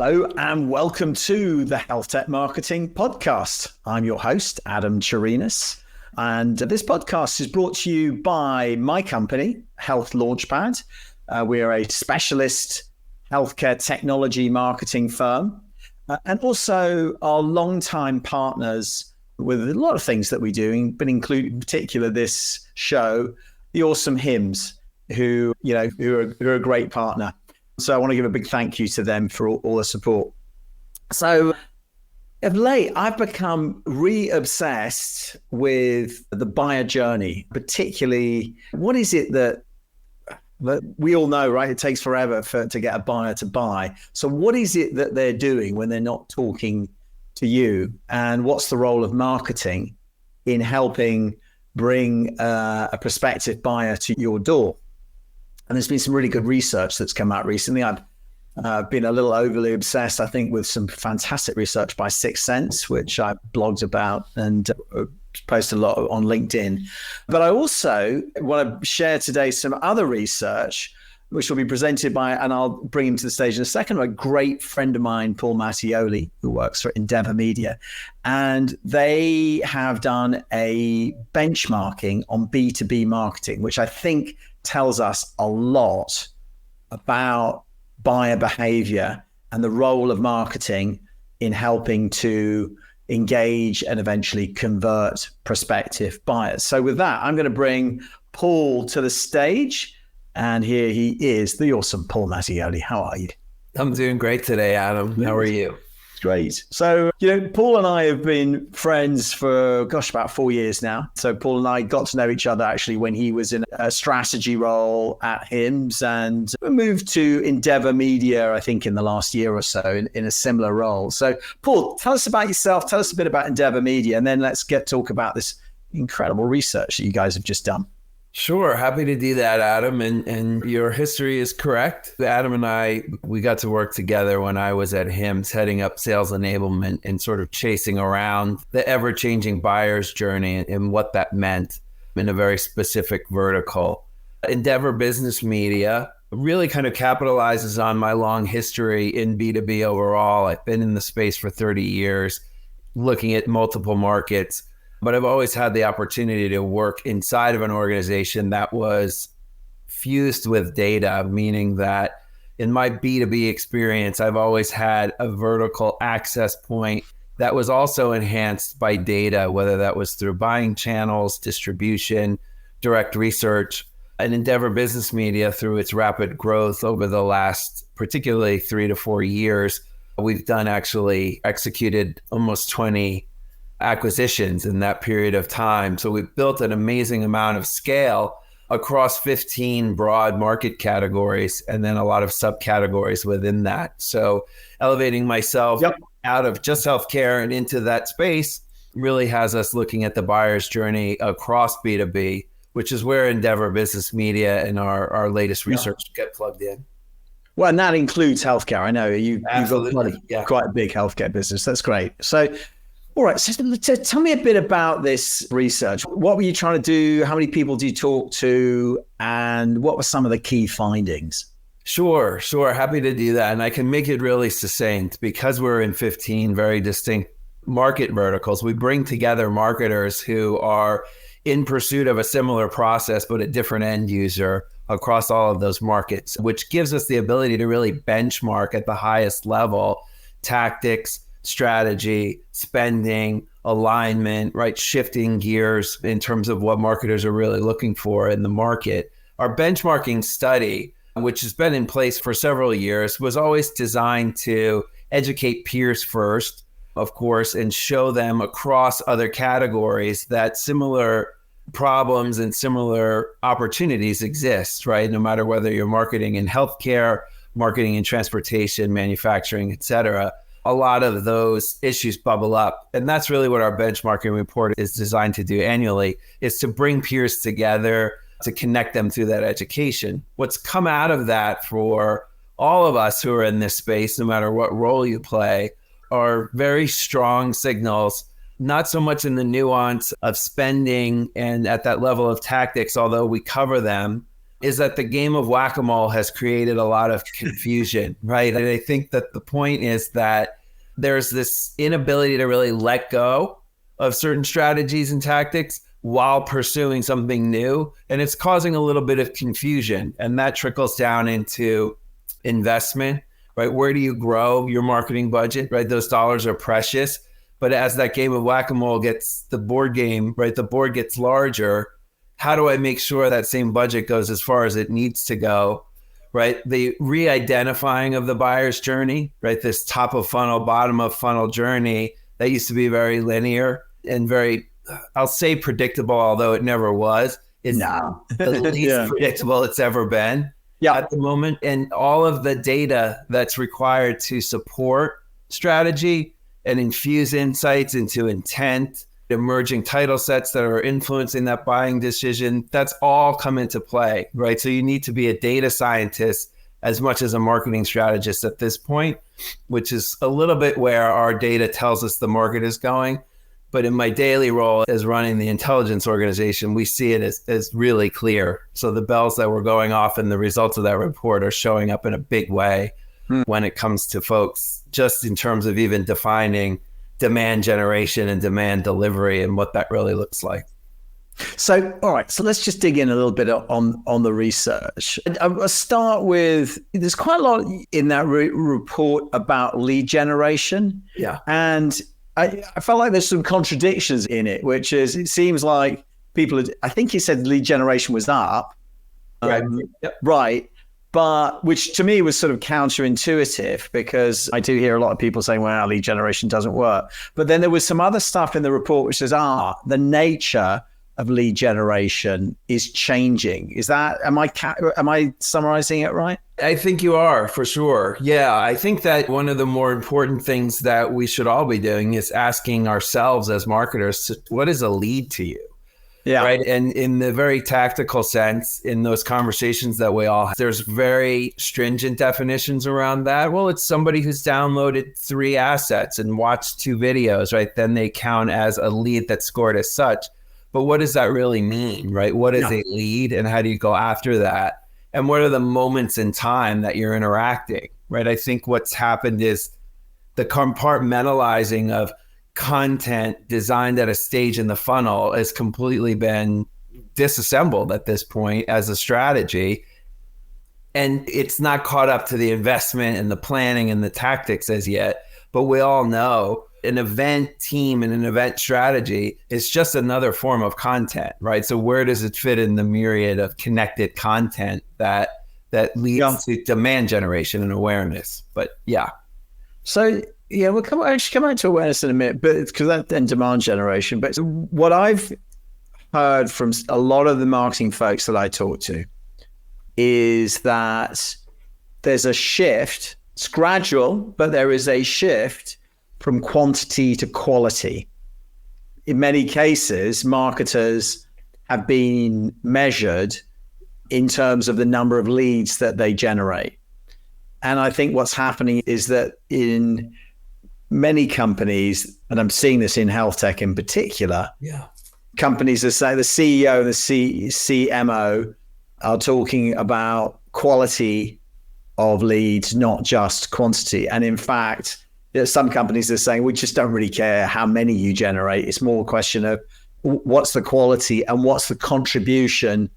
Hello and welcome to the Healthtech Marketing Podcast. I'm your host, Adam Chirinas, and this podcast is brought to you by my company, Health Launchpad. We're a specialist healthcare technology marketing firm, and also our longtime partners with a lot of things that we do, but including in particular this show, the awesome Hims, who are a great partner. So I want to give a big thank you to them for all the support. So of late, I've become re-obsessed with the buyer journey, particularly what is it that we all know, right? It takes forever to get a buyer to buy. So what is it that they're doing when they're not talking to you? And what's the role of marketing in helping bring a prospective buyer to your door? And there's been some really good research that's come out recently. I've been a little overly obsessed, I think, with some fantastic research by Sixth Sense, which I blogged about and post a lot on LinkedIn. But I also want to share today some other research, which will be presented by, and I'll bring him to the stage in a second, a great friend of mine, Paul Mattioli, who works for Endeavor Media. And they have done a benchmarking on B2B marketing, which I think tells us a lot about buyer behavior and the role of marketing in helping to engage and eventually convert prospective buyers. So with that, I'm going to bring Paul to the stage. And here he is, the awesome Paul Mattioli. How are you? I'm doing great today, Adam. How are you? Great. So, Paul and I have been friends for, about 4 years now. So Paul and I got to know each other actually when he was in a strategy role at HIMSS, and we moved to Endeavor Media, I think, in the last year or so in a similar role. So, Paul, tell us about yourself. Tell us a bit about Endeavor Media, and then let's talk about this incredible research that you guys have just done. Sure. Happy to do that, Adam. And your history is correct. Adam and I, we got to work together when I was at HIMSS, heading up sales enablement and sort of chasing around the ever-changing buyer's journey and what that meant in a very specific vertical. Endeavor Business Media really kind of capitalizes on my long history in B2B overall. I've been in the space for 30 years, looking at multiple markets. But I've always had the opportunity to work inside of an organization that was fused with data, meaning that in my B2B experience, I've always had a vertical access point that was also enhanced by data, whether that was through buying channels, distribution, direct research. And Endeavor Business Media, through its rapid growth over the last particularly 3 to 4 years, we've executed almost 20 acquisitions in that period of time. So we've built an amazing amount of scale across 15 broad market categories and then a lot of subcategories within that. So elevating myself out of just healthcare and into that space really has us looking at the buyer's journey across B2B, which is where Endeavor Business Media and our latest research get plugged in. Well, and that includes healthcare. I know you've got quite a big healthcare business. That's great. So all right, so tell me a bit about this research. What were you trying to do? How many people did you talk to? And what were some of the key findings? Sure. Happy to do that. And I can make it really succinct because we're in 15 very distinct market verticals. We bring together marketers who are in pursuit of a similar process, but a different end user across all of those markets, which gives us the ability to really benchmark at the highest level tactics, strategy, spending, alignment, right? Shifting gears in terms of what marketers are really looking for in the market. Our benchmarking study, which has been in place for several years, was always designed to educate peers first, of course, and show them across other categories that similar problems and similar opportunities exist, right? No matter whether you're marketing in healthcare, marketing in transportation, manufacturing, et cetera. A lot of those issues bubble up. And that's really what our benchmarking report is designed to do annually, is to bring peers together, to connect them through that education. What's come out of that for all of us who are in this space, no matter what role you play, are very strong signals, not so much in the nuance of spending and at that level of tactics, although we cover them, is that the game of whack-a-mole has created a lot of confusion, right? And I think that the point is that there's this inability to really let go of certain strategies and tactics while pursuing something new. And it's causing a little bit of confusion. And that trickles down into investment, right? Where do you grow your marketing budget, right? Those dollars are precious. But as that game of whack-a-mole gets the board game, right? The board gets larger. How do I make sure that same budget goes as far as it needs to go, right? The re-identifying of the buyer's journey, right? This top of funnel, bottom of funnel journey that used to be very linear and very, I'll say predictable, although it never was. It's the least predictable it's ever been at the moment. And all of the data that's required to support strategy and infuse insights into intent, emerging title sets that are influencing that buying decision, that's all come into play, right? So you need to be a data scientist as much as a marketing strategist at this point, which is a little bit where our data tells us the market is going. But in my daily role as running the intelligence organization, we see it as really clear. So the bells that were going off and the results of that report are showing up in a big way when it comes to folks, just in terms of even defining demand generation and demand delivery and what that really looks like. So, all right, so let's just dig in a little bit on the research. I'll start with, there's quite a lot in that report about lead generation. Yeah. And I felt like there's some contradictions in it, which is, it seems like people, I think you said lead generation was up. Right. Right. But which to me was sort of counterintuitive, because I do hear a lot of people saying, well, lead generation doesn't work. But then there was some other stuff in the report which says, the nature of lead generation is changing. Is that, am I summarizing it right? I think you are, for sure. Yeah, I think that one of the more important things that we should all be doing is asking ourselves as marketers, what is a lead to you? Yeah. Right. And in the very tactical sense, in those conversations that we all have, there's very stringent definitions around that. Well, it's somebody who's downloaded 3 assets and watched 2 videos, right? Then they count as a lead that's scored as such. But what does that really mean, right? What is a lead and how do you go after that? And what are the moments in time that you're interacting, right? I think what's happened is the compartmentalizing of content designed at a stage in the funnel has completely been disassembled at this point as a strategy. And it's not caught up to the investment and the planning and the tactics as yet. But we all know an event team and an event strategy is just another form of content, right? So where does it fit in the myriad of connected content that leads to demand generation and awareness? But yeah. So yeah, we'll come back to awareness in a minute, but it's because that's then demand generation. But what I've heard from a lot of the marketing folks that I talk to is that there's a shift. It's gradual, but there is a shift from quantity to quality. In many cases, marketers have been measured in terms of the number of leads that they generate. And I think what's happening is that in many companies, and I'm seeing this in health tech in particular, companies that say the CEO and the CMO are talking about quality of leads, not just quantity. And in fact, there's some companies that are saying, we just don't really care how many you generate. It's more a question of what's the quality and what's the contribution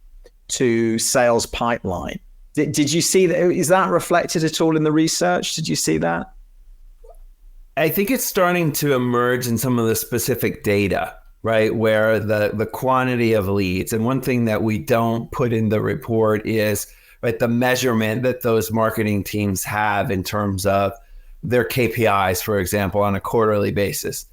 to sales pipeline. Did you see that? Is that reflected at all in the research? Did you see that? I think it's starting to emerge in some of the specific data, right? Where the quantity of leads. And one thing that we don't put in the report is, right, the measurement that those marketing teams have in terms of their KPIs, for example, on a quarterly basis.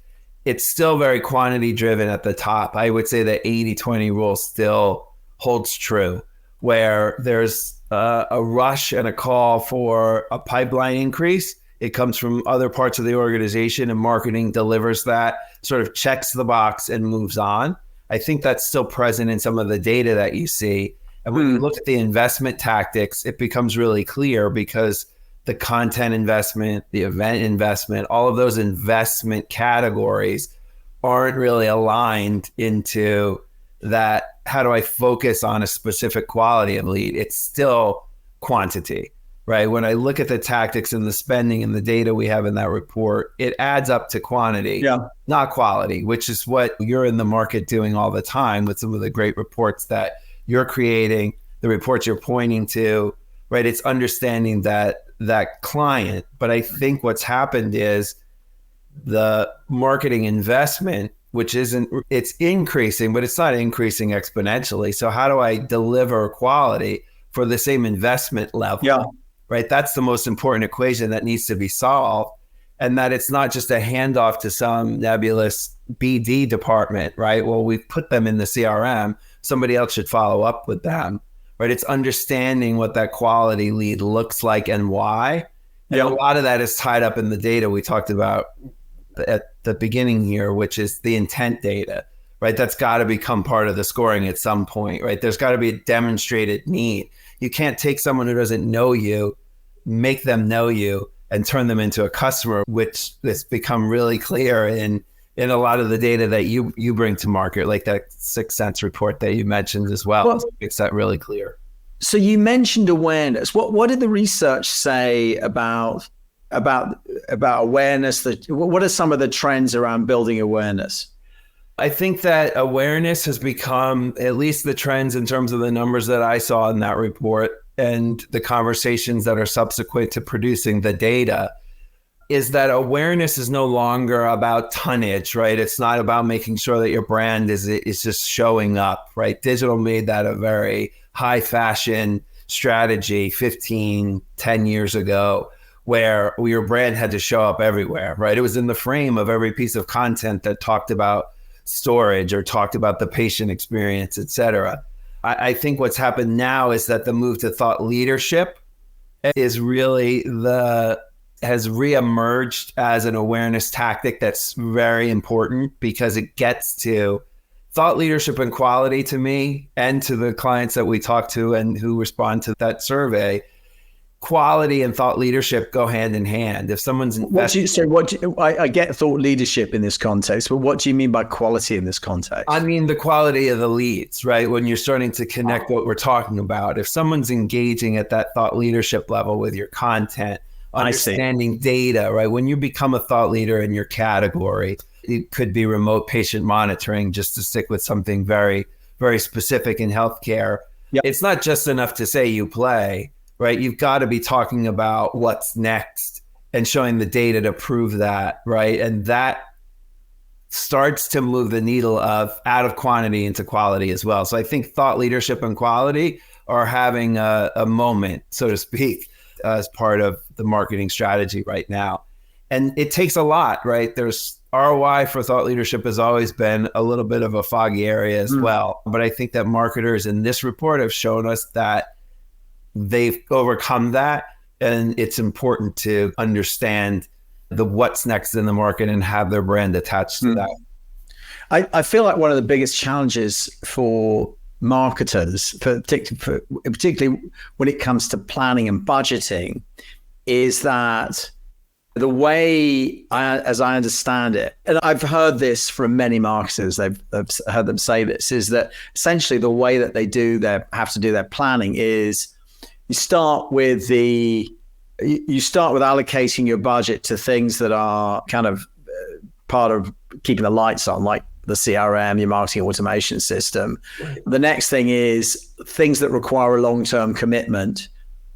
It's still very quantity driven at the top. I would say the 80-20 rule still holds true, where there's a rush and a call for a pipeline increase. It comes from other parts of the organization and marketing delivers that, sort of checks the box and moves on. I think that's still present in some of the data that you see. And when you look at the investment tactics, it becomes really clear because the content investment, the event investment, all of those investment categories aren't really aligned into that how do I focus on a specific quality of lead? It's still quantity, right? When I look at the tactics and the spending and the data we have in that report, it adds up to quantity, not quality, which is what you're in the market doing all the time with some of the great reports that you're creating, the reports you're pointing to, right? It's understanding that client. But I think what's happened is the marketing investment, it's increasing, but it's not increasing exponentially. So how do I deliver quality for the same investment level? Yeah. Right? That's the most important equation that needs to be solved. And that it's not just a handoff to some nebulous BD department, right? Well, we've put them in the CRM. Somebody else should follow up with them, right? It's understanding what that quality lead looks like and why. And a lot of that is tied up in the data we talked about at the beginning here, which is the intent data, right? That's got to become part of the scoring at some point, right? There's got to be a demonstrated need. You can't take someone who doesn't know you, make them know you, and turn them into a customer, which has become really clear in a lot of the data that you bring to market, like that 6 Sense report that you mentioned as well. It makes that really clear. So you mentioned awareness. What did the research say about awareness? What are some of the trends around building awareness? I think that awareness has become, at least the trends in terms of the numbers that I saw in that report and the conversations that are subsequent to producing the data, is that awareness is no longer about tonnage, right? It's not about making sure that your brand is just showing up, right? Digital made that a very high fashion strategy 10 years ago, where your brand had to show up everywhere, right? It was in the frame of every piece of content that talked about storage or talked about the patient experience, et cetera. I think what's happened now is that the move to thought leadership is really has reemerged as an awareness tactic that's very important, because it gets to thought leadership and quality. To me and to the clients that we talk to and who respond to that survey, quality and thought leadership go hand in hand. If someone's I get thought leadership in this context, but what do you mean by quality in this context? I mean the quality of the leads, right? When you're starting to connect what we're talking about. If someone's engaging at that thought leadership level with your content, understanding data, right? When you become a thought leader in your category, it could be remote patient monitoring, just to stick with something very, very specific in healthcare. Yep. It's not just enough to say you play, right? You've got to be talking about what's next and showing the data to prove that, right? And that starts to move the needle out of quantity into quality as well. So I think thought leadership and quality are having a moment, so to speak, as part of the marketing strategy right now. And it takes a lot, right? There's ROI for thought leadership has always been a little bit of a foggy area as well. But I think that marketers in this report have shown us that they've overcome that. And it's important to understand what's next in the market and have their brand attached to that. I feel like one of the biggest challenges for marketers, particularly when it comes to planning and budgeting, is that the way, as I understand it, and I've heard this from many marketers, I've heard them say this, is that essentially the way that they have to do their planning is you start with allocating your budget to things that are kind of part of keeping the lights on, like the CRM, your marketing automation system. Right. The next thing is things that require a long-term commitment,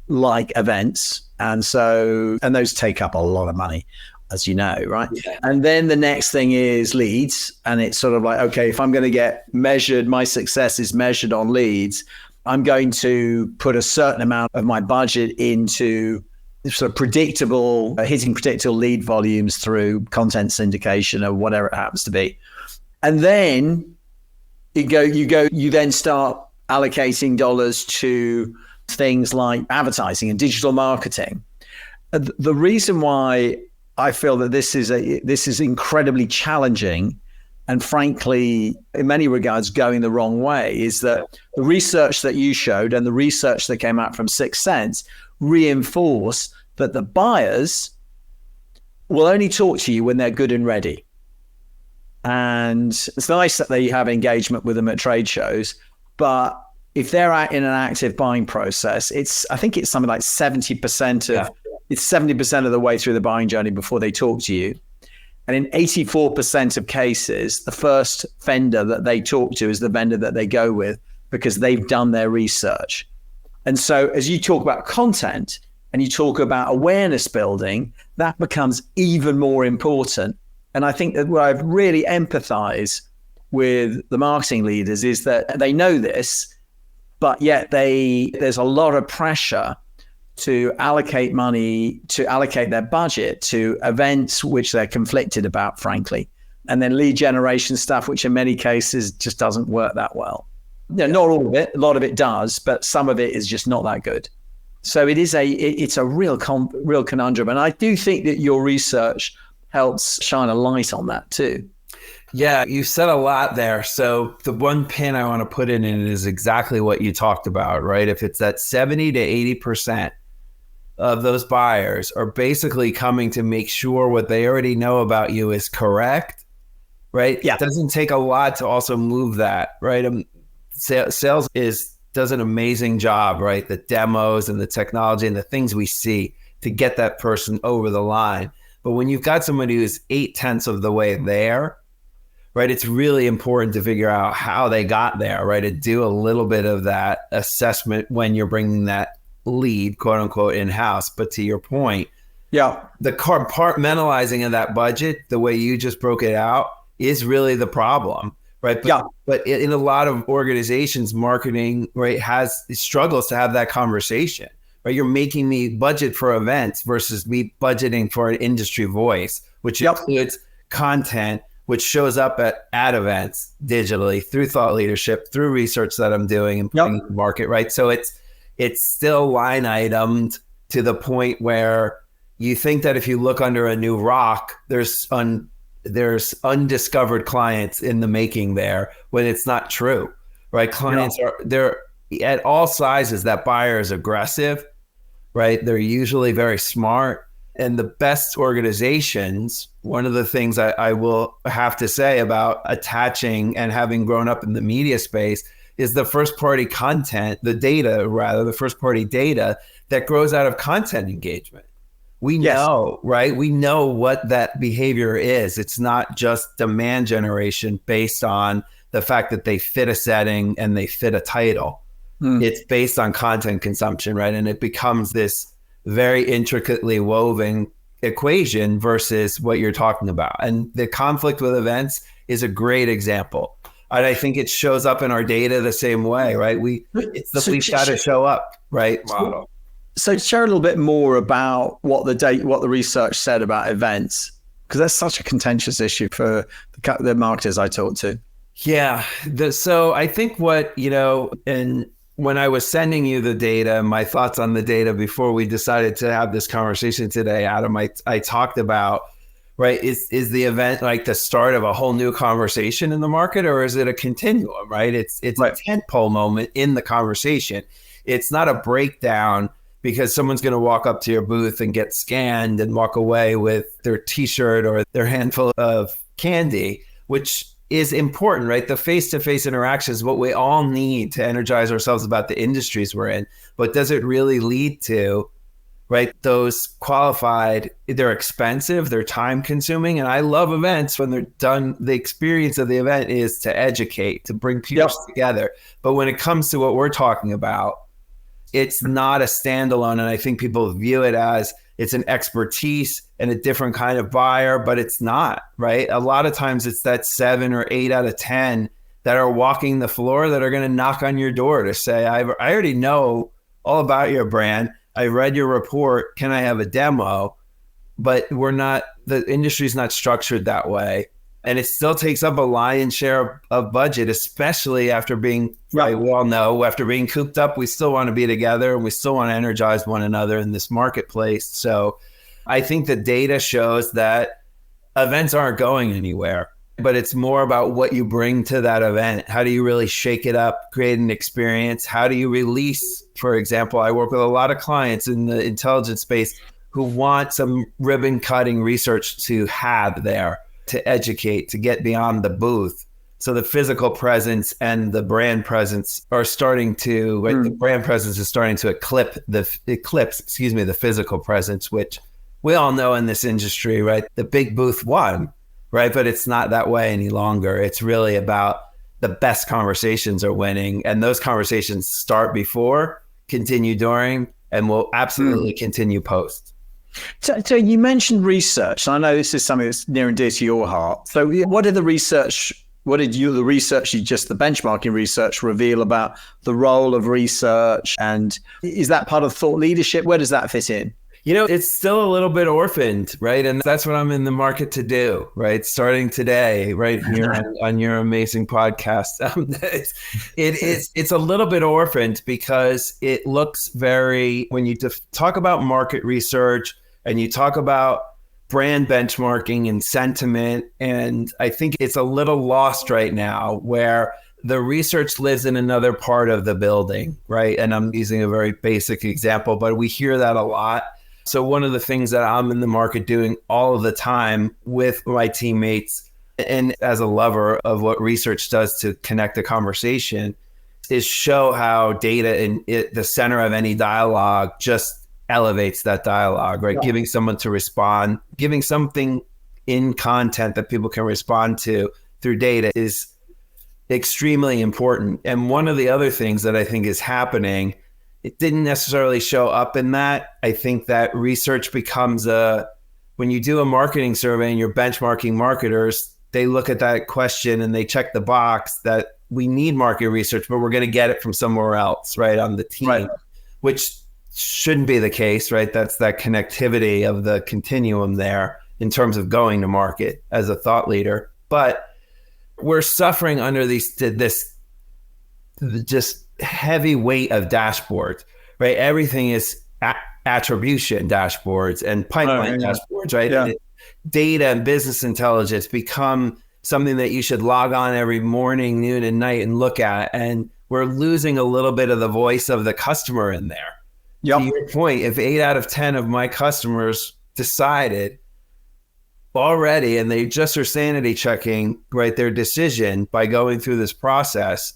like events. And those take up a lot of money, as you know, right? Yeah. And then the next thing is leads. And it's sort of like, okay, if I'm going to get measured, my success is measured on leads, I'm going to put a certain amount of my budget into sort of hitting predictable lead volumes through content syndication or whatever it happens to be. And then you then start allocating dollars to things like advertising and digital marketing. The reason why I feel that this is incredibly challenging and frankly, in many regards, going the wrong way is that the research that you showed and the research that came out from 6 Sense reinforce that the buyers will only talk to you when they're good and ready. And it's nice that they have engagement with them at trade shows. But if they're out in an active buying process, I think it's something like 70% of, it's 70% of the way through the buying journey before they talk to you. And in 84% of cases, the first vendor that they talk to is the vendor that they go with because they've done their research. And so as you talk about content and you talk about awareness building, that becomes even more important. And I think that what I've really empathized with the marketing leaders is that they know this, but yet there's a lot of pressure to allocate money, to allocate their budget to events which they're conflicted about, frankly. And then lead generation stuff, which in many cases just doesn't work that well. Not all of it, a lot of it does, but some of it is just not that good. So it's a real conundrum. And I do think that your research helps shine a light on that too. Yeah, you said a lot there. So the one pin I want to put in it is exactly what you talked about, right? If it's that 70 to 80% of those buyers are basically coming to make sure what they already know about you is correct, right? Yeah. It doesn't take a lot to also move that, right? Sales does an amazing job, right? The demos and the technology and the things we see to get that person over the line. But when you've got somebody who's 8/10 of the way there, right, it's really important to figure out how they got there, right? To do a little bit of that assessment when you're bringing that lead, quote unquote, in-house. But to your point, the compartmentalizing of that budget, the way you just broke it out, is really the problem, right? But in a lot of organizations, marketing, right, struggles to have that conversation, right? You're making me budget for events versus me budgeting for an industry voice, which includes content, which shows up at events digitally through thought leadership, through research that I'm doing and putting in the market, right? So it's still line itemed to the point where you think that if you look under a new rock, there's undiscovered clients in the making there, when it's not true, right? Clients they're at all sizes. That buyer is aggressive, right? They're usually very smart. And the best organizations, one of the things I will have to say about attaching and having grown up in the media space is the first party content, the first party data that grows out of content engagement. We know, right? We know what that behavior is. It's not just demand generation based on the fact that they fit a setting and they fit a title. It's based on content consumption, right? And it becomes this very intricately woven equation versus what you're talking about. And the conflict with events is a great example. And I think it shows up in our data the same way, right? We've got to show up, right? Model. So share a little bit more about what the research said about events, because that's such a contentious issue for the marketers I talk to. Yeah. So I think when I was sending you the data, my thoughts on the data before we decided to have this conversation today, Adam, I talked about, right, is the event like the start of a whole new conversation in the market, or is it a continuum, right? It's a tentpole moment in the conversation. It's not a breakdown because someone's going to walk up to your booth and get scanned and walk away with their t-shirt or their handful of candy, which is important, right? The face-to-face interaction is what we all need to energize ourselves about the industries we're in. But does it really lead to, right, those qualified, they're expensive, they're time consuming. And I love events when they're done. The experience of the event is to educate, to bring people together. But when it comes to what we're talking about, it's not a standalone. And I think people view it as it's an expertise and a different kind of buyer, but it's not, right? A lot of times it's that 7 or 8 out of 10 that are walking the floor that are going to knock on your door to say, I already know all about your brand. I read your report. Can I have a demo? But the industry's not structured that way. And it still takes up a lion's share of budget, especially after being, we all know, after being cooped up, we still want to be together and we still want to energize one another in this marketplace. So I think the data shows that events aren't going anywhere, but it's more about what you bring to that event. How do you really shake it up, create an experience? How do you release? For example, I work with a lot of clients in the intelligence space who want some ribbon cutting research to have there, to educate, to get beyond the booth. So the physical presence and the brand presence are starting to, right? The brand presence is starting to eclipse the physical presence, which we all know in this industry, right? The big booth won, right? But it's not that way any longer. It's really about the best conversations are winning, and those conversations start before, continue during, and will absolutely continue post. So you mentioned research. I know this is something that's near and dear to your heart. So what did the research the benchmarking research reveal about the role of research? And is that part of thought leadership? Where does that fit in? It's still a little bit orphaned, right? And that's what I'm in the market to do, right? Starting today, right here on your amazing podcast. It's a little bit orphaned because it looks when you talk about market research and you talk about brand benchmarking and sentiment, and I think it's a little lost right now where the research lives in another part of the building, right? And I'm using a very basic example, but we hear that a lot. So one of the things that I'm in the market doing all of the time with my teammates, and as a lover of what research does to connect the conversation, is show how data in the center of any dialogue just elevates that dialogue, right? Yeah. Giving someone to respond, giving something in content that people can respond to through data is extremely important. And one of the other things that I think is happening, it didn't necessarily show up in that. I think that research becomes when you do a marketing survey and you're benchmarking marketers, they look at that question and they check the box that we need market research, but we're going to get it from somewhere else, right? On the team, right. Which shouldn't be the case, right? That's that connectivity of the continuum there in terms of going to market as a thought leader. But we're suffering under this just heavy weight of dashboards, right? Everything is attribution dashboards and pipeline dashboards, right? Yeah. Data and business intelligence become something that you should log on every morning, noon, and night and look at. And we're losing a little bit of the voice of the customer in there. Yep. To your point, if 8 out of 10 of my customers decided already, and they just are sanity checking, right, their decision by going through this process,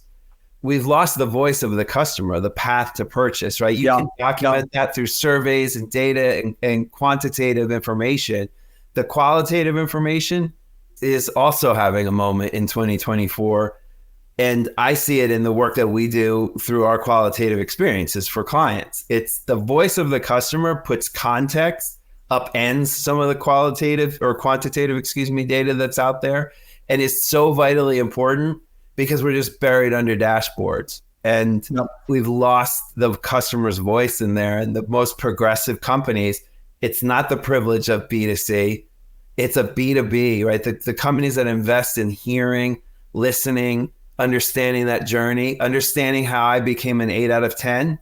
we've lost the voice of the customer, the path to purchase, right? You can document that through surveys and data and quantitative information. The qualitative information is also having a moment in 2024. And I see it in the work that we do through our qualitative experiences for clients. It's the voice of the customer puts context, upends some of the quantitative data that's out there. And it's so vitally important because we're just buried under dashboards. And we've lost the customer's voice in there. And the most progressive companies, it's not the privilege of B2C, it's a B2B, right? The companies that invest in hearing, listening, understanding that journey, understanding how I became an 8 out of 10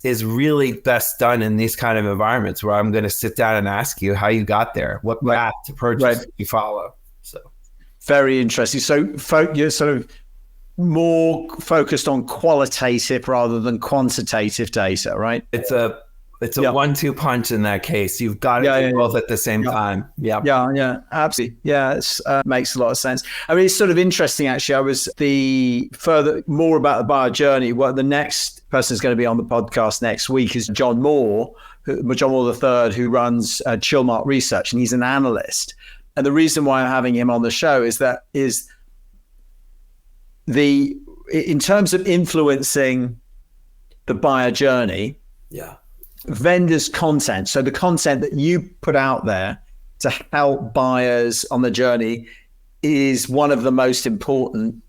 is really best done in these kind of environments where I'm going to sit down and ask you how you got there, what path to purchase you follow. So very interesting. So you're sort of more focused on qualitative rather than quantitative data, right? It's a 1-2 punch in that case. You've got to do both at the same time. Yeah, absolutely. Yeah, it makes a lot of sense. I mean, it's sort of interesting, actually. I was more about the buyer journey. Well, the next person is going to be on the podcast next week is John Moore III, who runs Chillmark Research, and he's an analyst. And the reason why I'm having him on the show is in terms of influencing the buyer journey, vendors' content. So the content that you put out there to help buyers on the journey is one of the most important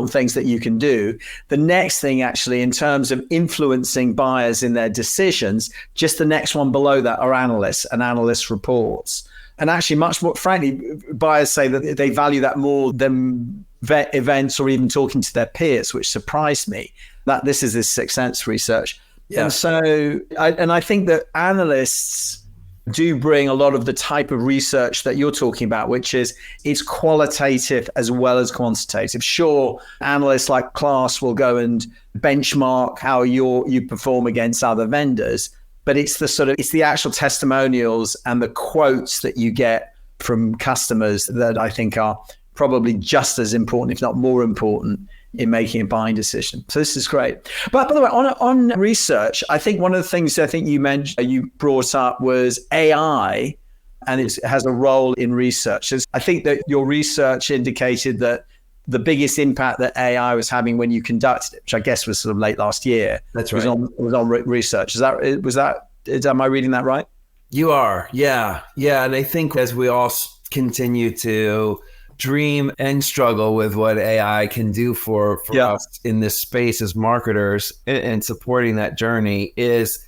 things that you can do. The next thing, actually, in terms of influencing buyers in their decisions, just the next one below that are analysts and analyst reports. And actually, much more, frankly, buyers say that they value that more than events or even talking to their peers, which surprised me. That this is this Sixth Sense research. Yeah. And so, I think that analysts do bring a lot of the type of research that you're talking about, which is it's qualitative as well as quantitative. Sure, analysts like Class will go and benchmark how you perform against other vendors, but it's the actual testimonials and the quotes that you get from customers that I think are probably just as important, if not more important, in making a buying decision. So this is great. But by the way, on research, I think one of the things I think you brought up was AI, and it has a role in research. I think that your research indicated that the biggest impact that AI was having when you conducted it, which I guess was sort of late last year, that's right, was on research. Am I reading that right? You are, yeah. And I think as we all continue to dream and struggle with what AI can do for us in this space as marketers and supporting that journey, is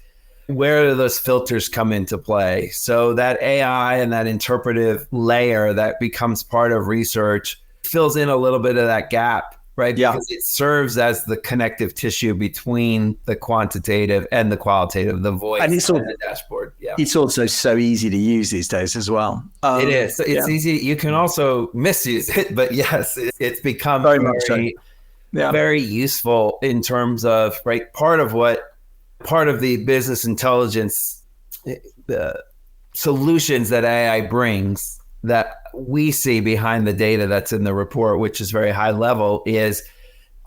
where do those filters come into play? So that AI and that interpretive layer that becomes part of research fills in a little bit of that gap, right? Yeah. Because it serves as the connective tissue between the quantitative and the qualitative, the voice and the dashboard. Yeah. It's also so easy to use these days as well. It is. It's easy. You can also misuse it, but yes, it's become very useful in terms of, right, part of the business intelligence, the solutions that AI brings that we see behind the data that's in the report, which is very high level, is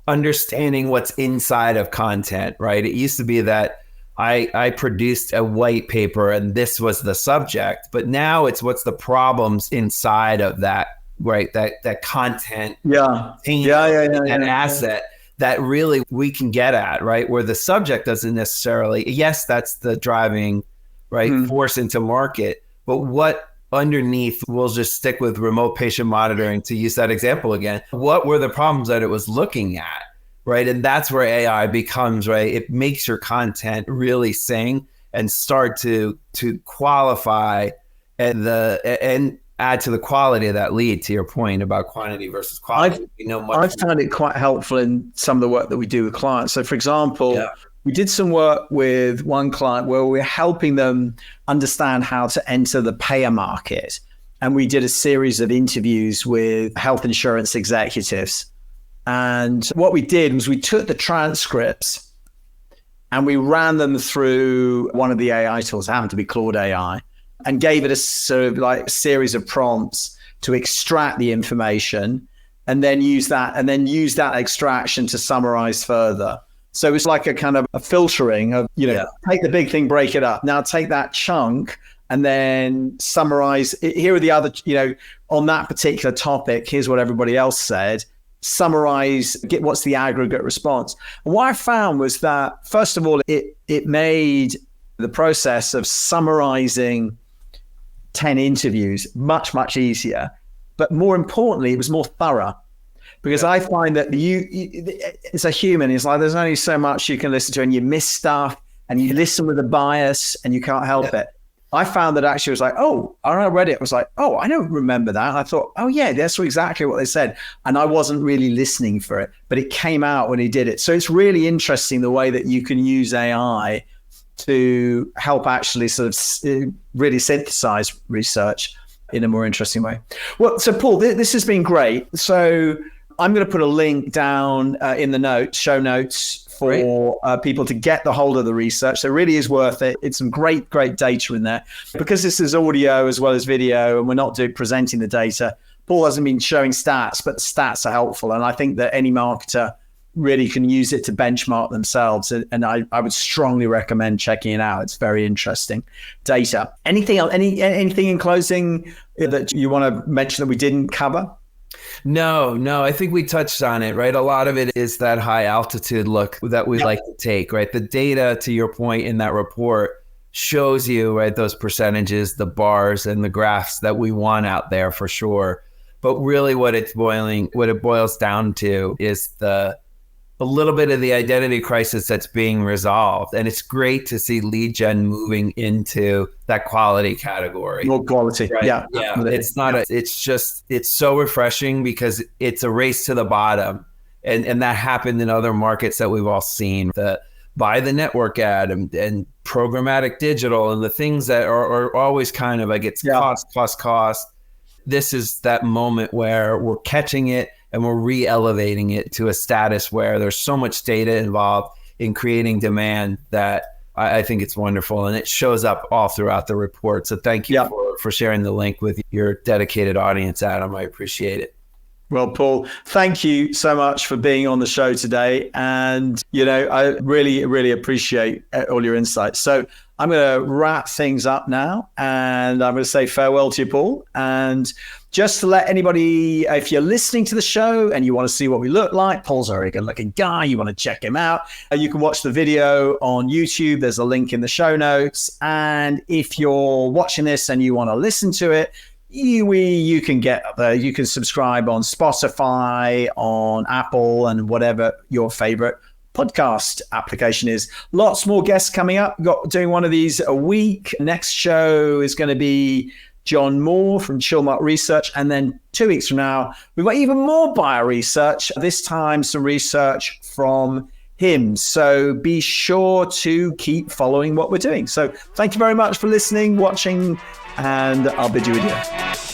understanding what's inside of content, right? It used to be that I produced a white paper and this was the subject, but now it's what's the problems inside of that, right? That content, an asset that really we can get at, right? Where the subject doesn't necessarily, yes, that's the driving, right, force into market, but what underneath, we'll just stick with remote patient monitoring to use that example again. What were the problems that it was looking at, right? And that's where AI becomes, right? It makes your content really sing and start to qualify and add to the quality of that lead, to your point about quantity versus quality. I've found it quite helpful in some of the work that we do with clients. So for example, we did some work with one client where we're helping them understand how to enter the payer market. And we did a series of interviews with health insurance executives. And what we did was we took the transcripts and we ran them through one of the AI tools, it happened to be Claude AI, and gave it a sort of like series of prompts to extract the information and then use that extraction to summarize further. So it's like a kind of a filtering of, take the big thing, break it up. Now take that chunk and then summarize. Here are the other, on that particular topic, here's what everybody else said. Summarize, get what's the aggregate response. And what I found was that, first of all, it made the process of summarizing 10 interviews much, much easier. But more importantly, it was more thorough. Because I find that it's a human. It's like there's only so much you can listen to, and you miss stuff, and you listen with a bias, and you can't help it. I found that actually it was like, when I read it, it was like, I don't remember that. And I thought, that's exactly what they said. And I wasn't really listening for it, but it came out when he did it. So it's really interesting the way that you can use AI to help actually sort of really synthesize research in a more interesting way. Well, so Paul, this has been great. So I'm going to put a link down in the show notes for people to get the hold of the research. So it really is worth it. It's some great data in there. Because this is audio as well as video, and we're not presenting the data, Paul hasn't been showing stats, but the stats are helpful. And I think that any marketer really can use it to benchmark themselves. And I would strongly recommend checking it out. It's very interesting data. Anything else, anything in closing that you want to mention that we didn't cover? No, I think we touched on it, right? A lot of it is that high altitude look that we like to take, right? The data, to your point in that report, shows you, right, those percentages, the bars and the graphs that we want out there for sure. But really what it boils down to is a little bit of the identity crisis that's being resolved. And it's great to see lead gen moving into that quality category. More quality. Right? Yeah. It's so refreshing because it's a race to the bottom. And that happened in other markets that we've all seen. Buy the network ad and programmatic digital and the things that are always kind of like it's cost. This is that moment where we're catching it and we're re-elevating it to a status where there's so much data involved in creating demand that I think it's wonderful. And it shows up all throughout the report. So thank you for sharing the link with your dedicated audience, Adam. I appreciate it. Well, Paul, thank you so much for being on the show today. And, I really, really appreciate all your insights. So I'm going to wrap things up now, and I'm going to say farewell to you, Paul. And just to let anybody, if you're listening to the show and you want to see what we look like, Paul's a very good looking guy. You want to check him out. You can watch the video on YouTube. There's a link in the show notes. And if you're watching this and you want to listen to it, you can get there. You can subscribe on Spotify, on Apple, and whatever your favorite podcast application is. Lots more guests coming up. Got doing one of these a week. Next show is going to be John Moore from Chillmark Research. And then 2 weeks from now, we've got even more buyer research, this time some research from him. So be sure to keep following what we're doing. So thank you very much for listening, watching, and I'll bid you adieu.